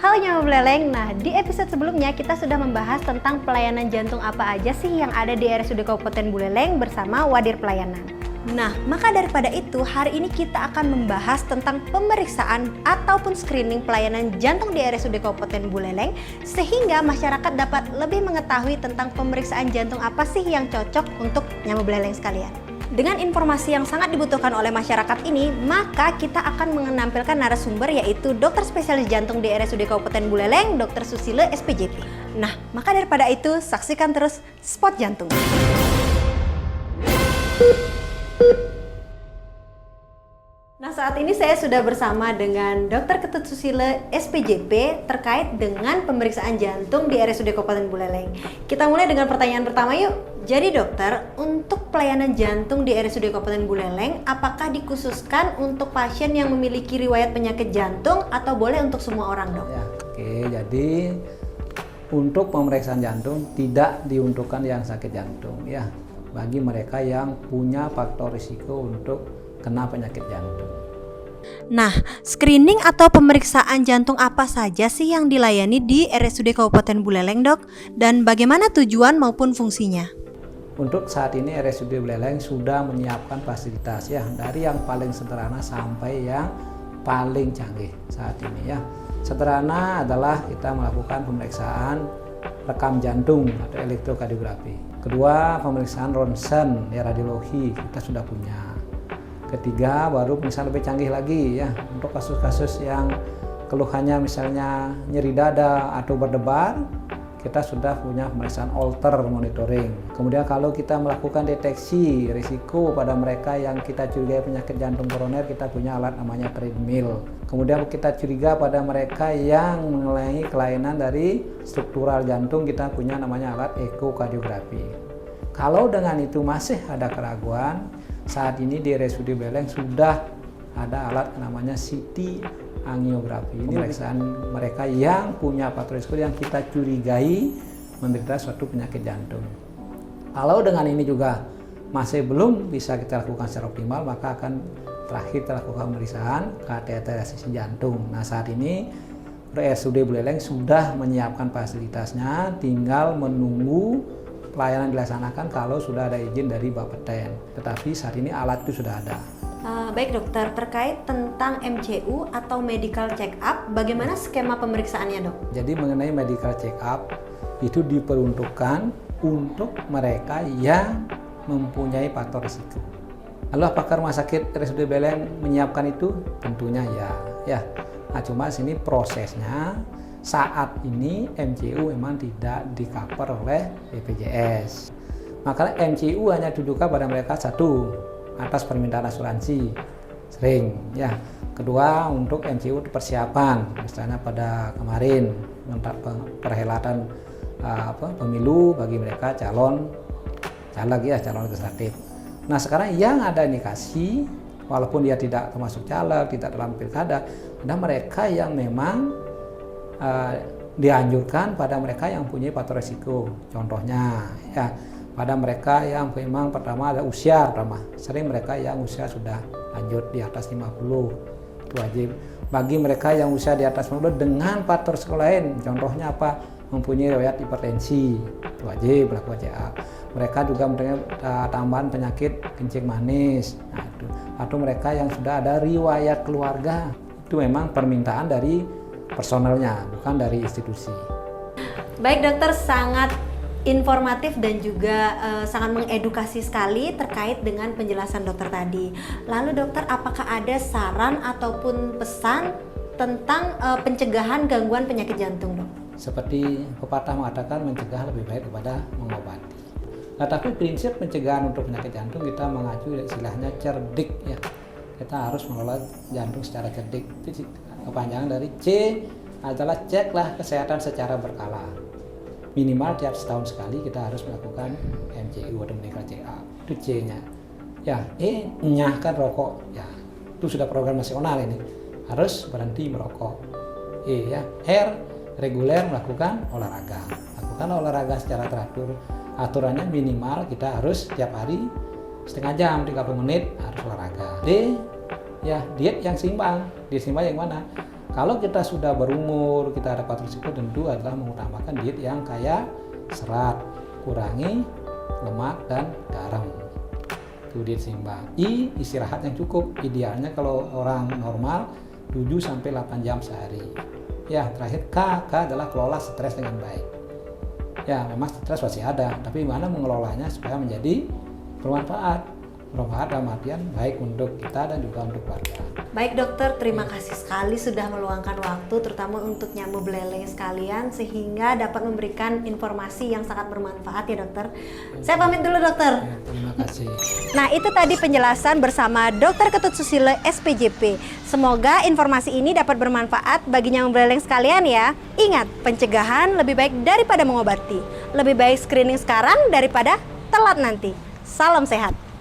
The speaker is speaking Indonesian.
Halo Nyawa Beleleng, nah di episode sebelumnya kita sudah membahas tentang pelayanan jantung apa aja sih yang ada di RSUD Kabupaten Buleleng bersama Wadir Pelayanan. Nah, maka daripada itu hari ini kita akan membahas tentang pemeriksaan ataupun screening pelayanan jantung di RSUD Kabupaten Buleleng sehingga masyarakat dapat lebih mengetahui tentang pemeriksaan jantung apa sih yang cocok untuk Nyawa Beleleng sekalian. Dengan informasi yang sangat dibutuhkan oleh masyarakat ini, maka kita akan menampilkan narasumber yaitu dokter spesialis jantung di RSUD Kabupaten Buleleng, Dr. Susilo SPJP. Nah, maka daripada itu saksikan terus Spot Jantung. Nah, saat ini saya sudah bersama dengan Dr. Ketut Susilo SPJP terkait dengan pemeriksaan jantung di RSUD Kabupaten Buleleng. Kita mulai dengan pertanyaan pertama yuk. Jadi dokter, untuk pelayanan jantung di RSUD Kabupaten Buleleng, apakah dikhususkan untuk pasien yang memiliki riwayat penyakit jantung atau boleh untuk semua orang dok? Ya, oke, jadi untuk pemeriksaan jantung tidak diuntukkan yang sakit jantung ya, bagi mereka yang punya faktor risiko untuk kena penyakit jantung. Nah, screening atau pemeriksaan jantung apa saja sih yang dilayani di RSUD Kabupaten Buleleng dok? Dan bagaimana tujuan maupun fungsinya? Untuk saat ini RSUD Buleleng sudah menyiapkan fasilitas ya, dari yang paling sederhana sampai yang paling canggih saat ini ya. Sederhana adalah kita melakukan pemeriksaan rekam jantung atau elektrokardiografi. Kedua, pemeriksaan ronsen ya, radiologi kita sudah punya. Ketiga, baru pemeriksaan lebih canggih lagi ya, untuk kasus-kasus yang keluhannya misalnya nyeri dada atau berdebar, kita sudah punya pemeriksaan Holter monitoring. Kemudian kalau kita melakukan deteksi risiko pada mereka yang kita curigai penyakit jantung koroner, kita punya alat namanya treadmill. Kemudian kita curiga pada mereka yang mengalami kelainan dari struktural jantung, kita punya namanya alat ekokardiografi. Kalau dengan itu masih ada keraguan, saat ini di RSUD Buleleng sudah ada alat namanya CT angiografi. Ini pemeriksaan mereka yang punya faktor risiko yang kita curigai menderita suatu penyakit jantung. Kalau dengan ini juga masih belum bisa kita lakukan secara optimal, maka akan terakhir kita lakukan pemeriksaan kateterisasi jantung. Nah, saat ini RSUD Buleleng sudah menyiapkan fasilitasnya, tinggal menunggu pelayanan dilaksanakan kalau sudah ada izin dari Bapeten. Tetapi saat ini alat itu sudah ada. Baik dokter, terkait tentang MCU atau medical check up, bagaimana skema pemeriksaannya dok? Jadi mengenai medical check up itu diperuntukkan untuk mereka yang mempunyai faktor risiko. Lalu apakah rumah sakit RSUD Buleleng menyiapkan itu? Tentunya ya. Nah, cuma sini prosesnya saat ini MCU memang tidak di-cover oleh BPJS. Makanya MCU hanya ditujukan pada mereka satu, atas permintaan asuransi sering ya. Kedua, untuk MCU persiapan, misalnya pada kemarin perhelatan pemilu bagi mereka calon caleg ya, calon legislatif. Nah, sekarang yang ada indikasi walaupun dia tidak termasuk caleg, tidak dalam pilkada, ada mereka yang memang dianjurkan pada mereka yang punya faktor risiko. Contohnya ya, pada mereka yang memang pertama ada usia pertama, sering mereka yang usia sudah lanjut di atas 50 itu wajib. Bagi mereka yang usia di atas 50 dengan faktor risiko lain, contohnya apa? Mempunyai riwayat hipertensi, itu wajib melakukan CA. Mereka juga mempunyai tambahan penyakit kencing manis, nah, itu. Atau mereka yang sudah ada riwayat keluarga, itu memang permintaan dari personelnya, bukan dari institusi. Baik dokter, sangat informatif dan juga sangat mengedukasi sekali terkait dengan penjelasan dokter tadi. Lalu dokter, apakah ada saran ataupun pesan tentang pencegahan gangguan penyakit jantung dok? Seperti pepatah mengatakan, mencegah lebih baik daripada mengobati. Nah, tapi prinsip pencegahan untuk penyakit jantung kita mengacu istilahnya cerdik ya. Kita harus mengelola jantung secara cerdik. Itu kepanjangan dari C adalah ceklah kesehatan secara berkala. Minimal tiap setahun sekali kita harus melakukan MCU atau medical check up. Itu C-nya. Ya, E-nya kan rokok. Ya, itu sudah program nasional ini. Harus berhenti merokok. E ya, R reguler melakukan olahraga. Lakukan olahraga secara teratur. Aturannya minimal kita harus tiap hari setengah jam, 30 menit harus olahraga. D ya, diet yang seimbang. Diet seimbang yang mana? Kalau kita sudah berumur, kita ada risiko tentu adalah mengutamakan diet yang kaya serat, kurangi lemak dan garam. Itu diet seimbang. I, istirahat yang cukup. Idealnya kalau orang normal 7-8 jam sehari. Ya, terakhir K adalah kelola stres dengan baik. Ya, memang stres pasti ada, tapi mana mengelolanya supaya menjadi bermanfaat. Bermanfaat dalam artian baik untuk kita dan juga untuk keluarga. Baik dokter, terima kasih sekali sudah meluangkan waktu terutama untuk nyamuk beleleng sekalian sehingga dapat memberikan informasi yang sangat bermanfaat ya dokter. Saya pamit dulu dokter. Ya, terima kasih. Nah itu tadi penjelasan bersama Dr. Ketut Susilo SPJP. Semoga informasi ini dapat bermanfaat bagi nyamuk beleleng sekalian ya. Ingat, pencegahan lebih baik daripada mengobati. Lebih baik screening sekarang daripada telat nanti. Salam sehat.